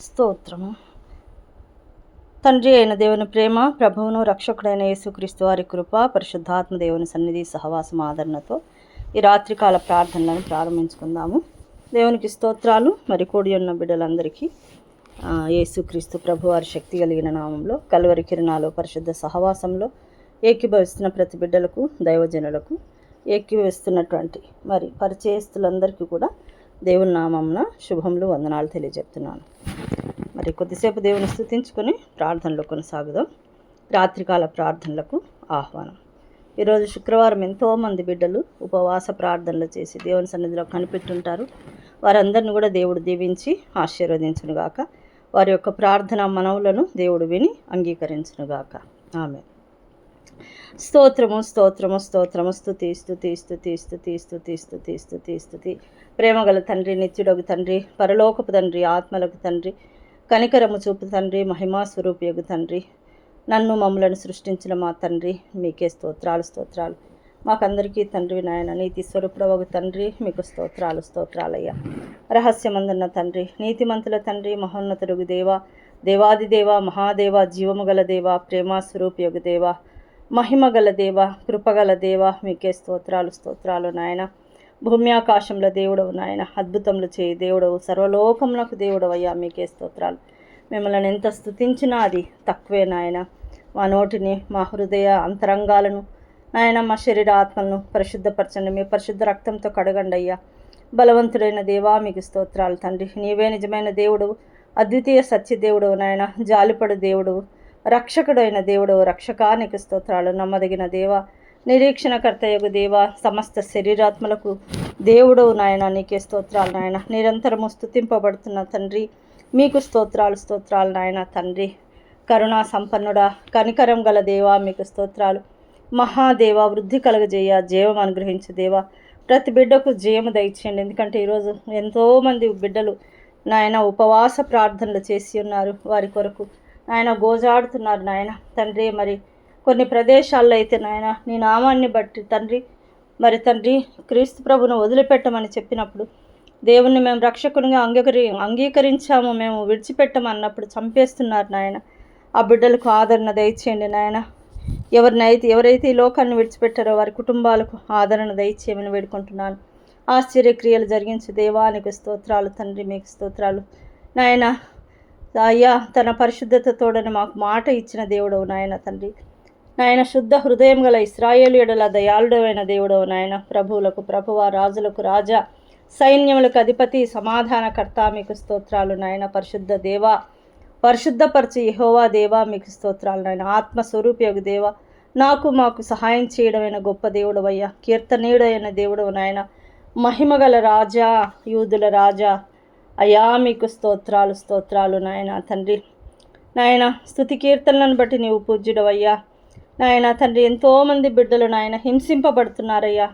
స్తోత్రము. తండ్రి అయిన దేవుని ప్రేమ, ప్రభువును రక్షకుడైన యేసుక్రీస్తు వారి కృప, పరిశుద్ధాత్మ దేవుని సన్నిధి సహవాసం ఆదరణతో ఈ రాత్రికాల ప్రార్థనలను ప్రారంభించుకుందాము. దేవునికి స్తోత్రాలు. మరి కూడి ఉన్న బిడ్డలందరికీ యేసుక్రీస్తు ప్రభువారి శక్తి కలిగిన నామంలో కల్వరి కిరణాలు పరిశుద్ధ సహవాసంలో ఏకీభవిస్తున్న ప్రతి బిడ్డలకు, దైవజనులకు, ఏకీభవిస్తున్నటువంటి మరి పరిచయస్తులందరికీ కూడా దేవుని నామంన శుభములు, వందనాలు తెలియజెప్తున్నాను. మరి కొద్దిసేపు దేవుని స్తుతించుకొని ప్రార్థనలో కొనసాగుదాం. రాత్రికాల ప్రార్థనలకు ఆహ్వానం. ఈరోజు శుక్రవారం ఎంతోమంది బిడ్డలు ఉపవాస ప్రార్థనలు చేసి దేవుని సన్నిధిలో కనిపెట్టుంటారు. వారందరిని కూడా దేవుడు దీవించి ఆశీర్వదించునుగాక. వారి యొక్క ప్రార్థన మనవులను దేవుడు విని అంగీకరించునుగాక. ఆమేన్. స్తోత్రము స్తోత్రము స్తోత్రము. స్తుతి స్తుతి స్తుతి స్తుతి స్తుతి స్తుతి స్తుతి స్తుతి. ప్రేమగల తండ్రి, నిత్యుడగు తండ్రి, పరలోకపు తండ్రి, ఆత్మలకు తండ్రి, కనికరము చూపు తండ్రి, మహిమా స్వరూపియగు తండ్రి, నన్ను మమ్మలను సృష్టించిన మా తండ్రి, మీకే స్తోత్రాలు స్తోత్రాలు. మాకందరికీ తండ్రి నాయన, నీతి స్వరూపుడవగు తండ్రి, మీకు స్తోత్రాలు స్తోత్రాలయ్యా. రహస్యమందున్న తండ్రి, నీతిమంతుల తండ్రి, మహోన్నతుడుగు దేవ, దేవాది దేవ, మహాదేవ, జీవము గల దేవ, ప్రేమా స్వరూపియగు దేవ, మహిమ గల దేవ, కృపగల దేవ, మీకే స్తోత్రాలు స్తోత్రాలు నాయన. భూమి ఆకాశంలో దేవుడవు నాయన, అద్భుతములు చేయి దేవుడవు, సర్వలోకమునకు దేవుడవు అయ్యా, మీకే స్తోత్రాలు. మిమ్మల్ని ఎంత స్తుతించినా అది తక్కువే నాయన. మా నోటిని, మా హృదయ అంతరంగాలను నాయన, మా శరీర ఆత్మలను పరిశుద్ధపరచండి. మీ పరిశుద్ధ రక్తంతో కడగండి అయ్యా. బలవంతుడైన దేవా, మీకు స్తోత్రాలు తండ్రి. నీవే నిజమైన దేవుడవు, అద్వితీయ సత్య దేవుడవు నాయన, జాలిపడు దేవుడవు, రక్షకుడైన దేవుడవు, రక్షకానికి స్తోత్రాలు. నమ్మదగిన దేవ, నిరీక్షణకర్తయగు దేవ, సమస్త శరీరాత్మలకు దేవుడవు నాయన, నీకే స్తోత్రాలు నాయన. నిరంతరము స్తుతింపబడుతున్న తండ్రి, మీకు స్తోత్రాలు స్తోత్రాలు నాయన. తండ్రి కరుణా సంపన్నుడా, కనికరం గల దేవా, మీకు స్తోత్రాలు. మహాదేవ, వృద్ధి కలగజేయ, జీవం అనుగ్రహించు దేవా. ప్రతి బిడ్డకు జయము దయచేయండి. ఎందుకంటే ఈరోజు ఎంతోమంది బిడ్డలు నాయన ఉపవాస ప్రార్థనలు చేసి ఉన్నారు. వారి కొరకు నాయన గోజాడుతున్నారు నాయన. తండ్రి మరి కొన్ని ప్రదేశాల్లో అయితే నాయన, నీ నామాన్ని బట్టి తండ్రి మరి తండ్రి క్రీస్తు ప్రభును వదిలిపెట్టమని చెప్పినప్పుడు, దేవుణ్ణి మేము రక్షకునిగా అంగీకరించాము, మేము విడిచిపెట్టమన్నప్పుడు చంపేస్తున్నారు నాయన. ఆ బిడ్డలకు ఆదరణ దయచేయండి నాయన. ఎవరైతే ఈ లోకాన్ని విడిచిపెట్టారో వారి కుటుంబాలకు ఆదరణ దయచేయమని వేడుకుంటున్నాను. ఆశ్చర్యక్రియలు జరిగించు దేవానికి స్తోత్రాలు తండ్రి, మీకు స్తోత్రాలు నాయన. అయ్యా, తన పరిశుద్ధతతోడని మాకు మాట ఇచ్చిన దేవుడవు నాయన. తండ్రి నాయన, శుద్ధ హృదయం గల ఇశ్రాయేలు ఎడల దయాళుడైన దేవుడవు నాయన. ప్రభువులకు ప్రభువ, రాజులకు రాజా, సైన్యములకు అధిపతి, సమాధానకర్త, మీకు స్తోత్రాలు నాయన. పరిశుద్ధ దేవా, పరిశుద్ధపరచు యెహోవా దేవా, మీకు స్తోత్రాలు నాయన. ఆత్మస్వరూపియగు దేవ, మాకు సహాయం చేయడమైన గొప్ప దేవుడవయ్యా. కీర్తనీయుడైన దేవుడవు నాయన. మహిమగల రాజా, యూదుల రాజా అయ్యా, మీకు స్తోత్రాలు స్తోత్రాలు నాయన. తండ్రి నాయన, స్తుతి కీర్తనలను బట్టి నీవు పూజ్యుడవయ్యా నాయన. తండ్రి ఎంతోమంది బిడ్డలు నాయన హింసింపబడుతున్నారయ్యా.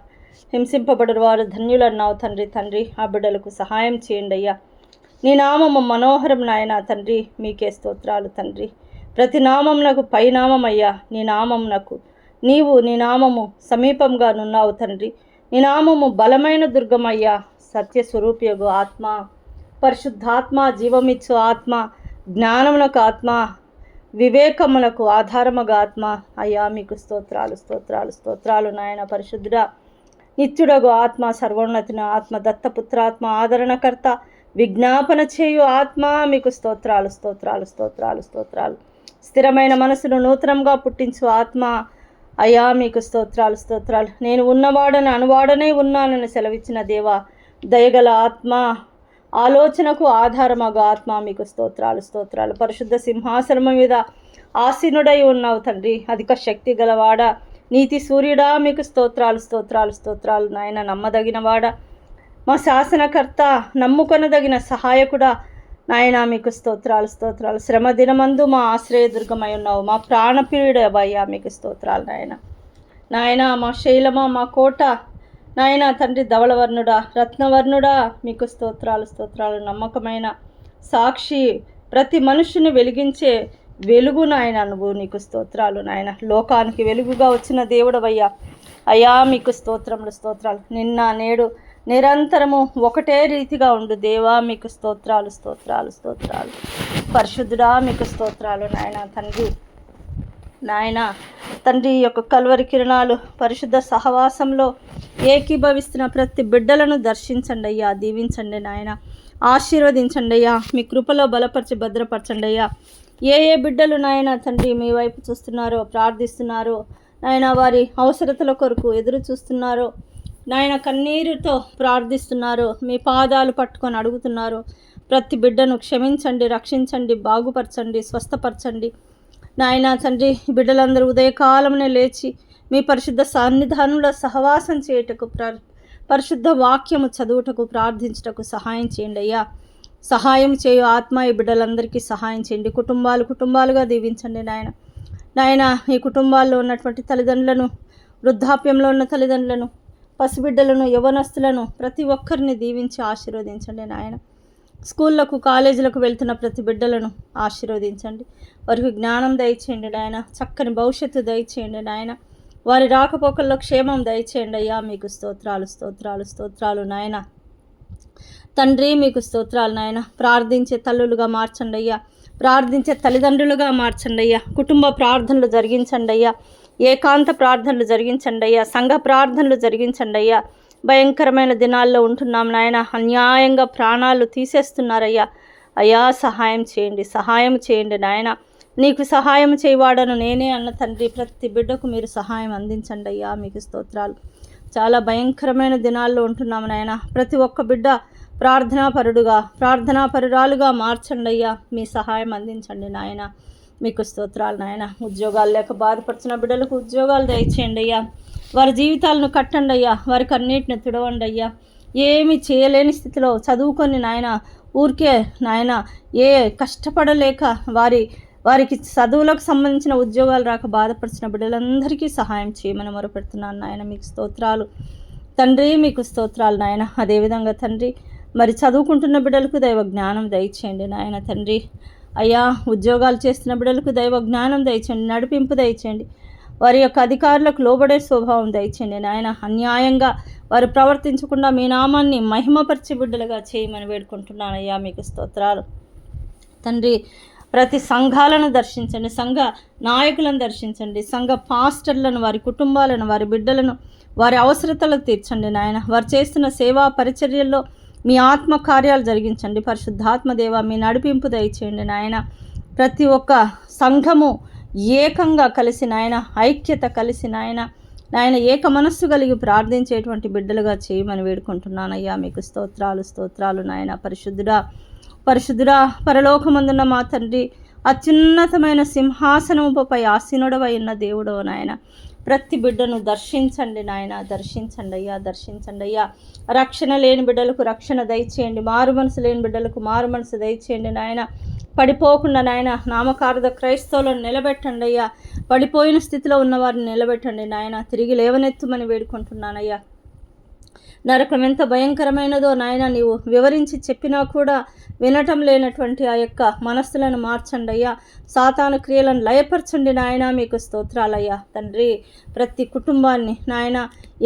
హింసింపబడిన వారు ధన్యులు అన్నావు తండ్రి. తండ్రి ఆ బిడ్డలకు సహాయం చేయండి అయ్యా. నీ నామము మనోహరం నాయన. తండ్రి మీకే స్తోత్రాలు తండ్రి. ప్రతి నామమునకు పైనామం అయ్యా. నీ నామము సమీపంగా నున్నావు తండ్రి. నీ నామము బలమైన దుర్గమయ్యా. సత్యస్వరూపియగు ఆత్మ, పరిశుద్ధాత్మ, జీవమిచ్చు ఆత్మ, జ్ఞానమునకు ఆత్మ, వివేకమునకు ఆధారముగా ఆత్మ అయ్యా, మీకు స్తోత్రాలు స్తోత్రాలు స్తోత్రాలు నాయన. పరిశుద్ధుడా, నిత్యుడగు ఆత్మ, సర్వోన్నతిన ఆత్మ, దత్తపుత్రాత్మ, ఆదరణకర్త, విజ్ఞాపన చేయు ఆత్మ, మీకు స్తోత్రాలు స్తోత్రాలు స్తోత్రాలు స్తోత్రాలు. స్థిరమైన మనసును నూతనంగా పుట్టించు ఆత్మ అయ్యా, మీకు స్తోత్రాలు స్తోత్రాలు. నేను ఉన్నవాడని అనువాడనే ఉన్నానని సెలవిచ్చిన దేవా, దయగల ఆత్మ, ఆలోచనకు ఆధారమగు ఆత్మ, మీకు స్తోత్రాలు స్తోత్రాలు. పరిశుద్ధ సింహాసనం మీద ఆసీనుడై ఉన్నావు తండ్రి. అధిక శక్తి గలవాడ, నీతి సూర్యుడా, మీకు స్తోత్రాలు స్తోత్రాలు స్తోత్రాలు నాయన. నమ్మదగిన వాడ, మా శాసనకర్త, నమ్ముకొనదగిన సహాయకుడా నాయన, మీకు స్తోత్రాలు స్తోత్రాలు. శ్రమ దినమందు మా ఆశ్రయదుర్గమై ఉన్నావు, మా ప్రాణప్రియుడవయ్యా, మీకు స్తోత్రాలు నాయన. నాయన మా శైలమా, మా కోట నాయన. తండ్రి ధవళవర్ణుడా, రత్నవర్ణుడా, మీకు స్తోత్రాలు స్తోత్రాలు. నమ్మకమైన సాక్షి, ప్రతి మనుషుని వెలిగించే వెలుగు నాయన. నువ్వు, నీకు స్తోత్రాలు నాయన. లోకానికి వెలుగుగా వచ్చిన దేవుడవయ్యా అయ్యా, మీకు స్తోత్రములు స్తోత్రాలు. నిన్న నేడు నిరంతరము ఒకటే రీతిగా ఉండు దేవా. మీకు స్తోత్రాలు స్తోత్రాలు స్తోత్రాలు. పరిశుద్ధుడా మీకు స్తోత్రాలు నాయన తండ్రి. నాయన తండ్రి యొక్క కల్వరి కిరణాలు పరిశుద్ధ సహవాసంలో ఏకీభవిస్తున్న ప్రతి బిడ్డలను దర్శించండి అయ్యా, దీవించండి నాయన, ఆశీర్వదించండి అయ్యా, మీ కృపలో బలపరిచి భద్రపరచండి అయ్యా. ఏ బిడ్డలు నాయన తండ్రి మీ వైపు చూస్తున్నారో, ప్రార్థిస్తున్నారో నాయన, వారి అవసరతల కొరకు ఎదురు చూస్తున్నారో నాయన, కన్నీరుతో ప్రార్థిస్తున్నారో, మీ పాదాలు పట్టుకొని అడుగుతున్నారో ప్రతి బిడ్డను క్షమించండి, రక్షించండి, బాగుపరచండి, స్వస్థపరచండి నాయన తండ్రి. బిడ్డలందరూ ఉదయకాలమునే లేచి మీ పరిశుద్ధ సన్నిధానంలో సహవాసం చేయుటకు, పరిశుద్ధ వాక్యము చదువుటకు, ప్రార్థించుటకు సహాయం చేయండి అయ్యా. సహాయం చేయు ఆత్మ ఈ బిడ్డలందరికీ సహాయం చేయండి. కుటుంబాలుగా దీవించండి నాయన. నాయన ఈ కుటుంబాల్లో ఉన్నటువంటి తల్లిదండ్రులను, వృద్ధాప్యంలో ఉన్న తల్లిదండ్రులను, పసిబిడ్డలను, యవ్వనస్తులను ప్రతి ఒక్కరిని దీవించి ఆశీర్వదించండి నాయన. స్కూళ్ళకు, కాలేజీలకు వెళ్తున్న ప్రతి బిడ్డలను ఆశీర్వదించండి. వారికి జ్ఞానం దయచేయండి నాయన, చక్కని భవిష్యత్తు దయచేయండి నాయన. వారి రాకపోకల్లో క్షేమం దయచేయండి అయ్యా. మీకు స్తోత్రాలు స్తోత్రాలు స్తోత్రాలు నాయన తండ్రి. మీకు స్తోత్రాలు నాయన. ప్రార్థించే తల్లులుగా మార్చండి అయ్యా, ప్రార్థించే తల్లిదండ్రులుగా మార్చండి అయ్యా. కుటుంబ ప్రార్థనలు జరిగించండి అయ్యా, ఏకాంత ప్రార్థనలు జరిగించండి అయ్యా, సంఘ ప్రార్థనలు జరిగించండి అయ్యా. భయంకరమైన దినాల్లో ఉంటున్నాం నాయన, అన్యాయంగా ప్రాణాలు తీసేస్తున్నారయ్యా. అయ్యా సహాయం చేయండి నాయన. నీకు సహాయం చేయవాడను నేనే అన్న తండ్రి, ప్రతి బిడ్డకు మీరు సహాయం అందించండి అయ్యా. మీకు స్తోత్రాలు. చాలా భయంకరమైన దినాల్లో ఉంటున్నాము నాయన. ప్రతి ఒక్క బిడ్డ ప్రార్థనాపరురాలుగా మార్చండి అయ్యా. మీ సహాయం అందించండి నాయన. మీకు స్తోత్రాలు నాయన. ఉద్యోగాలు లేక బాధపడుతున్న బిడ్డలకు ఉద్యోగాలు దయచేయండి అయ్యా. వారి జీవితాలను కట్టండి అయ్యా, వారికి అన్నిటిని తుడవండి అయ్యా. ఏమి చేయలేని స్థితిలో చదువుకొని నాయన, ఊరికే నాయన కష్టపడలేక వారికి చదువులకు సంబంధించిన ఉద్యోగాలు రాక బాధపడుతున్న బిడ్డలందరికీ సహాయం చేయమని మొరపెడుతున్నాను నాయన. మీకు స్తోత్రాలు తండ్రి. మీకు స్తోత్రాలు నాయన. అదేవిధంగా తండ్రి, మరి చదువుకుంటున్న బిడ్డలకు దైవ జ్ఞానం దయచేయండి నాయన తండ్రి. అయ్యా ఉద్యోగాలు చేస్తున్న బిడ్డలకు దైవ జ్ఞానం దయచేయండి, నడిపింపు దయచేయండి. వారి యొక్క అధికారులకు లోబడే స్వభావం దయచేయండి నాయన. అన్యాయంగా వారు ప్రవర్తించకుండా మీ నామాన్ని మహిమపరిచే బిడ్డలుగా చేయమని వేడుకుంటున్నానయ్యా. మీకు స్తోత్రాలు తండ్రి. ప్రతి సంఘాలను దర్శించండి, సంఘ నాయకులను దర్శించండి, సంఘ పాస్టర్లను, వారి కుటుంబాలను, వారి బిడ్డలను, వారి అవసరతలను తీర్చండి నాయన. వారు చేస్తున్న సేవా పరిచర్యల్లో మీ ఆత్మ కార్యాలు జరిగించండి. పరిశుద్ధాత్మ దేవ మీ నడిపింపు దయచేయండి నాయన. ప్రతి ఒక్క సంఘము ఏకంగా కలిసి నాయన, ఐక్యత కలిసి నాయన ఏక మనస్సు కలిగి ప్రార్థించేటువంటి బిడ్డలుగా చేయమని వేడుకుంటున్నానయ్యా. మీకు స్తోత్రాలు నాయన. పరిశుద్ధుడా పరలోకమందున్న మా తండ్రి, అత్యున్నతమైన సింహాసనముపై ఆసీనుడవై ఉన్న దేవుడో నాయన, ప్రతి బిడ్డను దర్శించండి నాయన. దర్శించండి అయ్యా. రక్షణ లేని బిడ్డలకు రక్షణ దయచేయండి, మారు మనసు లేని బిడ్డలకు మారు మనసు దయచేయండి నాయన. పడిపోకుండా నాయన నామకార్థ క్రైస్తవులను నిలబెట్టండి అయ్యా. పడిపోయిన స్థితిలో ఉన్నవారిని నిలబెట్టండి నాయన. తిరిగి లేవనెత్తుమని వేడుకుంటున్నానయ్యా. నరకం ఎంత భయంకరమైనదో నాయన నీవు వివరించి చెప్పినా కూడా వినటం లేనటువంటి ఆ యొక్క మనస్సులను మార్చండి అయ్యా. సాతాను క్రియలను లయపరచండి నాయన. మీకు స్తోత్రాలయ్యా తండ్రి. ప్రతి కుటుంబాన్ని నాయన,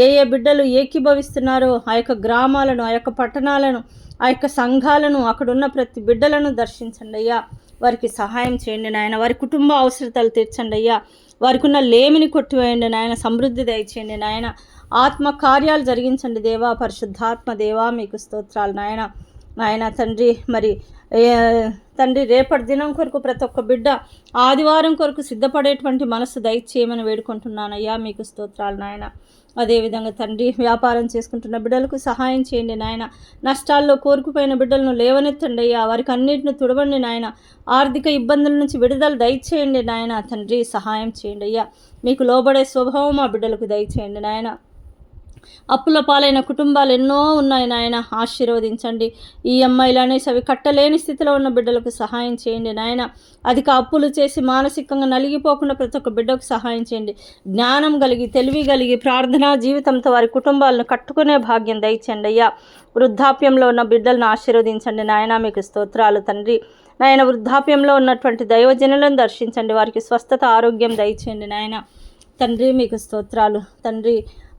ఏ బిడ్డలు ఏకీభవిస్తున్నారో ఆ యొక్క గ్రామాలను, ఆ యొక్క పట్టణాలను, ఆ యొక్క సంఘాలను, అక్కడున్న ప్రతి బిడ్డలను దర్శించండి అయ్యా. వారికి సహాయం చేయండి నాయన. వారి కుటుంబ అవసరతలు తీర్చండి అయ్యా. వారికి ఉన్న లేమిని కొట్టివేయండి నాయన. సమృద్ధి దయచేయండి నాయన. ఆత్మ కార్యాలు జరిగించండి దేవా. పరిశుద్ధాత్మ దేవా మీకు స్తోత్రాలు నాయన తండ్రి. మరి తండ్రి రేపటి దినం కొరకు ప్రతి ఒక్క బిడ్డ ఆదివారం కొరకు సిద్ధపడేటువంటి మనసు దయచేయమని వేడుకుంటున్నానయ్యా. మీకు స్తోత్రాలు నాయన. అదేవిధంగా తండ్రి, వ్యాపారం చేసుకుంటున్న బిడ్డలకు సహాయం చేయండి నాయన. నష్టాల్లో కోరుకుపోయిన బిడ్డలను లేవనెత్తండి అయ్యా. వారికి అన్నిటిని తుడవండి నాయన. ఆర్థిక ఇబ్బందుల నుంచి విడుదల దయచేయండి నాయన తండ్రి. సహాయం చేయండి అయ్యా. మీకు లోబడే స్వభావం ఆ బిడ్డలకు దయచేయండి నాయన. అప్పుల పాలైన కుటుంబాలు ఎన్నో ఉన్నాయి నాయన. ఆశీర్వదించండి. ఈఎంఐలు అనేసి అవి కట్టలేని స్థితిలో ఉన్న బిడ్డలకు సహాయం చేయండి నాయన. అధిక అప్పులు చేసి మానసికంగా నలిగిపోకుండా ప్రతి ఒక్క బిడ్డకు సహాయం చేయండి. జ్ఞానం కలిగి, తెలివి కలిగి, ప్రార్థనా జీవితంతో వారి కుటుంబాలను కట్టుకునే భాగ్యం దయచేయండి అయ్యా. వృద్ధాప్యంలో ఉన్న బిడ్డలను ఆశీర్వదించండి నాయన. మీకు స్తోత్రాలు తండ్రి. నాయన వృద్ధాప్యంలో ఉన్నటువంటి దైవజనులను దర్శించండి. వారికి స్వస్థత, ఆరోగ్యం దయచేయండి నాయన తండ్రి. మీకు స్తోత్రాలు తండ్రి.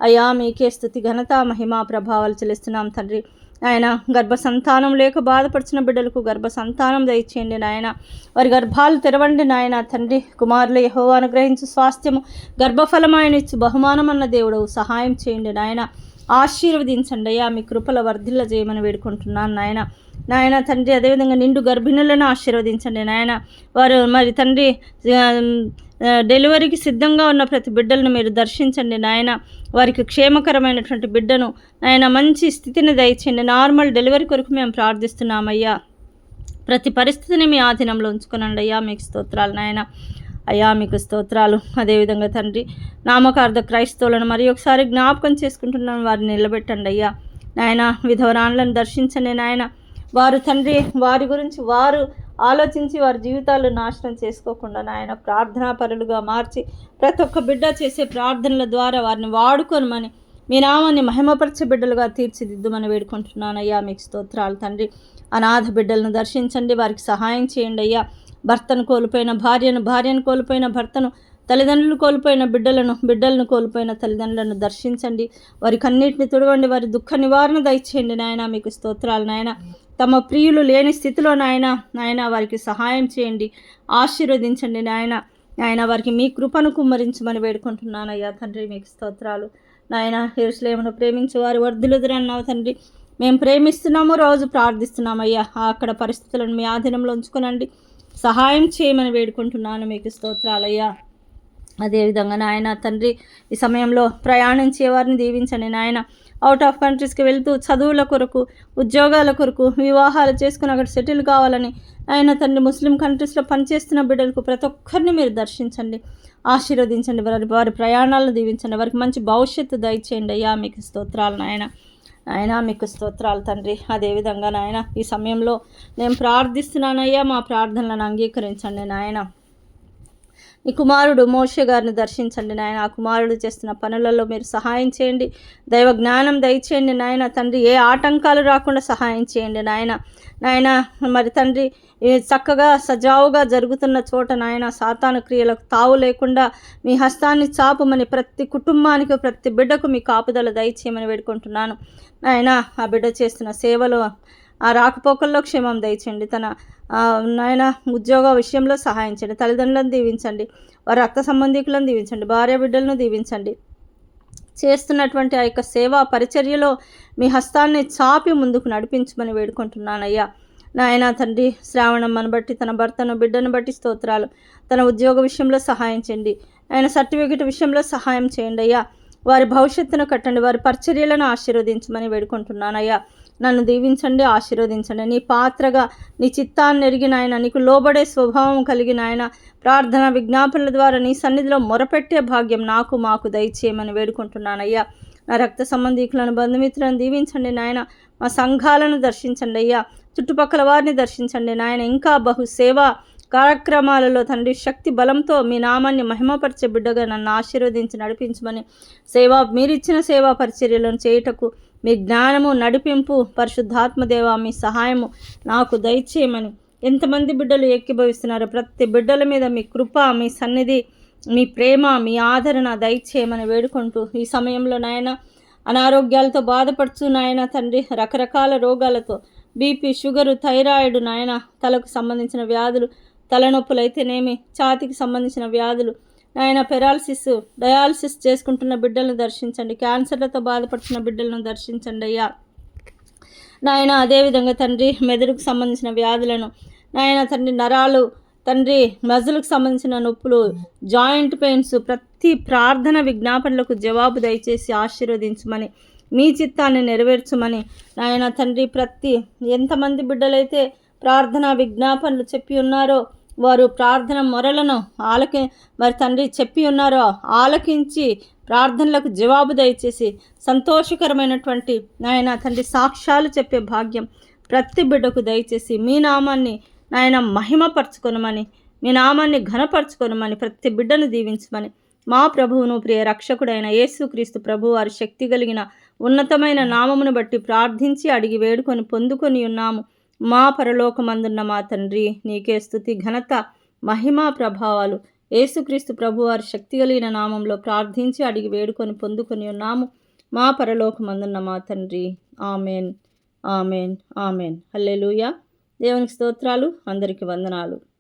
అయ్యా మీకే స్తుతి ఘనత మహిమా ప్రభావాలు చెల్లిస్తున్నాం తండ్రి. ఆయన గర్భ సంతానం లేక బాధపడుచున్న బిడ్డలకు గర్భ సంతానం దయచేయండి నాయన. వారి గర్భాలు తెరవండి నాయన తండ్రి. కుమారులు యెహోవా అనుగ్రహించు స్వాస్థ్యము గర్భఫలమైన ఇచ్చు బహుమానం అన్న దేవుడు సహాయం చేయండి నాయన. ఆశీర్వదించండి అయ్యా, మీ కృపల వర్ధిల్ల చేయమని వేడుకుంటున్నాను నాయన. నాయన తండ్రి, అదేవిధంగా నిండు గర్భిణులను ఆశీర్వదించండి నాయన. వారు మరి తండ్రి డెలివరీకి సిద్ధంగా ఉన్న ప్రతి బిడ్డలను మీరు దర్శించండి నాయన. వారికి క్షేమకరమైనటువంటి బిడ్డను నాయన మంచి స్థితిని దయచేయండి. నార్మల్ డెలివరీ కొరకు మేము ప్రార్థిస్తున్నామయ్యా. ప్రతి పరిస్థితిని మీ ఆధీనంలో ఉంచుకునండి అయ్యా. మీకు స్తోత్రాలు నాయన. అయ్యా మీకు స్తోత్రాలు. అదేవిధంగా తండ్రి, నామకార్థ క్రైస్తవులను మరి ఒకసారి జ్ఞాపకం చేసుకుంటున్నాను, వారిని నిలబెట్టండి అయ్యా. నాయన విధవరాన్లను దర్శించండి నాయన. వారు తండ్రి వారి గురించి వారు ఆలోచించి వారి జీవితాలు నాశనం చేసుకోకుండా నాయన ప్రార్థనా పరులుగా మార్చి ప్రతి ఒక్క బిడ్డ చేసే ప్రార్థనల ద్వారా వారిని వాడుకోనమని మీ నామాన్ని మహిమపరిచే బిడ్డలుగా తీర్చిదిద్దుమని వేడుకుంటున్నానయ్యా. మీకు స్తోత్రాలు తండ్రి. అనాథ బిడ్డలను దర్శించండి, వారికి సహాయం చేయండి అయ్యా. భర్తను కోల్పోయిన భార్యను కోల్పోయిన భర్తను, తల్లిదండ్రులు కోల్పోయిన బిడ్డలను కోల్పోయిన తల్లిదండ్రులను దర్శించండి. వారికి అన్నిటిని తుడవండి, వారి దుఃఖ నివారణ దయచేయండి నాయన. మీకు స్తోత్రాలు నాయన. తమ ప్రియులు లేని స్థితిలో నాయన వారికి సహాయం చేయండి, ఆశీర్వదించండి నాయన. వారికి మీ కృపను కుమ్మరించమని వేడుకుంటున్నానయ్యా తండ్రి. మీకు స్తోత్రాలు నాయన. యెరూషలేమును ప్రేమించి వారు వర్ధిల్లుదురన్నావు తండ్రి. మేము ప్రేమిస్తున్నాము, రోజు ప్రార్థిస్తున్నామయ్యా. అక్కడ పరిస్థితులను మీ ఆధీనంలో ఉంచుకునండి, సహాయం చేయమని వేడుకుంటున్నాను. మీకు స్తోత్రాలయ్యా. అదేవిధంగా నాయన తండ్రి, ఈ సమయంలో ప్రయాణించే వారిని దీవించండి నాయన. అవుట్ ఆఫ్ కంట్రీస్కి వెళ్తూ చదువుల కొరకు, ఉద్యోగాల కొరకు, వివాహాలు చేసుకుని అక్కడ సెటిల్ కావాలని ఆయన తండ్రి ముస్లిం కంట్రీస్లో పనిచేస్తున్న బిడ్డలకు ప్రతి ఒక్కరిని మీరు దర్శించండి, ఆశీర్వదించండి. వారి ప్రయాణాలను దీవించండి, వారికి మంచి భవిష్యత్తు దయచేయండి అయ్యా. మీకు స్తోత్రాలు నాయన. మీకు స్తోత్రాలు తండ్రి. అదేవిధంగా నాయన ఈ సమయంలో నేను ప్రార్థిస్తున్నానయ్యా, మా ప్రార్థనలను అంగీకరించండి నాయన. ఈ కుమారుడు మోషే గారిని దర్శించండి నాయన. ఆ కుమారుడు చేస్తున్న పనులలో మీరు సహాయం చేయండి, దైవ జ్ఞానం దయచేయండి నాయన తండ్రి. ఏ ఆటంకాలు రాకుండా సహాయం చేయండి నాయన. మరి తండ్రి, చక్కగా సజావుగా జరుగుతున్న చోట నాయన సాతాను క్రియలకు తావు లేకుండా మీ హస్తాన్ని చాపమని ప్రతి కుటుంబానికి, ప్రతి బిడ్డకు మీ కాపుదల దయచేయమని వేడుకుంటున్నాను నాయన. ఆ బిడ్డ చేస్తున్న సేవలో, ఆ రాకపోకల్లో క్షేమం దయచేయండి. తన నాయన ఉద్యోగ విషయంలో సహాయం చేయండి. తల్లిదండ్రులను దీవించండి, వారి రక్త సంబంధికులను దీవించండి, భార్య బిడ్డలను దీవించండి. చేస్తున్నటువంటి ఆ యొక్క సేవా పరిచర్యలో మీ హస్తాన్ని చాపి ముందుకు నడిపించమని వేడుకుంటున్నానయ్యా నాయన తండ్రి. శ్రావణమ్మను బట్టి, తన భర్తను బిడ్డను బట్టి స్తోత్రాలు. తన ఉద్యోగ విషయంలో సహాయం చేయండి, ఆయన సర్టిఫికెట్ విషయంలో సహాయం చేయండి అయ్యా. వారి భవిష్యత్తును కట్టండి, వారి పరిచర్యలను ఆశీర్వదించమని వేడుకుంటున్నానయ్యా. నన్ను దీవించండి, ఆశీర్వదించండి. నీ పాత్రగా, నీ చిత్తాన్ని ఎరిగిన ఆయన, నీకు లోబడే స్వభావం కలిగిన ఆయన, ప్రార్థన విజ్ఞాపనల ద్వారా నీ సన్నిధిలో మొరపెట్టే భాగ్యం మాకు దయచేయమని వేడుకుంటున్నానయ్యా. నా రక్త సంబంధికులను, బంధుమిత్రులను దీవించండి నాయన. మా సంఘాలను దర్శించండి అయ్యా. చుట్టుపక్కల వారిని దర్శించండి నాయన. ఇంకా బహు సేవా కార్యక్రమాలలో తండ్రి శక్తి బలంతో మీ నామాన్ని మహిమపరిచే బిడ్డగా నన్ను ఆశీర్వదించి నడిపించమని, మీరిచ్చిన సేవా పరిచర్యలను చేయుటకు మీ జ్ఞానము, నడిపింపు, పరిశుద్ధాత్మదేవ మీ సహాయము నాకు దయచేయమని ఎంతమంది బిడ్డలు ఏకీభవిస్తున్నారో ప్రతి బిడ్డల మీద మీ కృప, మీ సన్నిధి, మీ ప్రేమ, మీ ఆదరణ దయచేయమని వేడుకుంటూ ఈ సమయంలో నాయన అనారోగ్యాలతో బాధపడుచు నాయన తండ్రి, రకరకాల రోగాలతో బీపీ, షుగరు, థైరాయిడ్ నాయన, తలకు సంబంధించిన వ్యాధులు, తలనొప్పులు అయితేనేమి, ఛాతీకి సంబంధించిన వ్యాధులు నాయన, డయాలసిస్ చేసుకుంటున్న బిడ్డలను దర్శించండి, క్యాన్సర్లతో బాధపడుతున్న బిడ్డలను దర్శించండి అయ్యా నాయన. అదేవిధంగా తండ్రి మెదడుకు సంబంధించిన వ్యాధులను నాయన తండ్రి, నరాలు తండ్రి, మజిల్కు సంబంధించిన నొప్పులు, జాయింట్ పెయిన్స్, ప్రతి ప్రార్థన విజ్ఞాపనలకు జవాబు దయచేసి ఆశీర్వదించమని, మీ చిత్తాన్ని నెరవేర్చమని నాయన తండ్రి. ఎంతమంది బిడ్డలైతే ప్రార్థన విజ్ఞాపనలు చెప్పి ఉన్నారో వారు ప్రార్థన మొరలను మరి తండ్రి చెప్పి ఉన్నారో ఆలకించి ప్రార్థనలకు జవాబు దయచేసి సంతోషకరమైనటువంటి నాయన తండ్రి సాక్ష్యాలు చెప్పే భాగ్యం ప్రతి బిడ్డకు దయచేసి మీ నామాన్ని నాయన మహిమపరచుకొనమని, మీ నామాన్ని ఘనపరచుకొనమని, ప్రతి బిడ్డను దీవించమని మా ప్రభువును ప్రియ రక్షకుడైన యేసుక్రీస్తు ప్రభు వారి శక్తి కలిగిన ఉన్నతమైన నామమును బట్టి ప్రార్థించి అడిగి వేడుకొని పొందుకొని ఉన్నాము మా పరలోకమందున్న మా తండ్రి. నీకే స్తుతి, ఘనత, మహిమా ప్రభావాలు యేసుక్రీస్తు ప్రభువారి శక్తి కలిగిన నామంలో ప్రార్థించి అడిగి వేడుకొని పొందుకొని ఉన్నాము మా పరలోకమందున్న మా తండ్రి. Amen, amen, amen. హల్లెలూయా. దేవునికి స్తోత్రాలు. అందరికీ వందనాలు.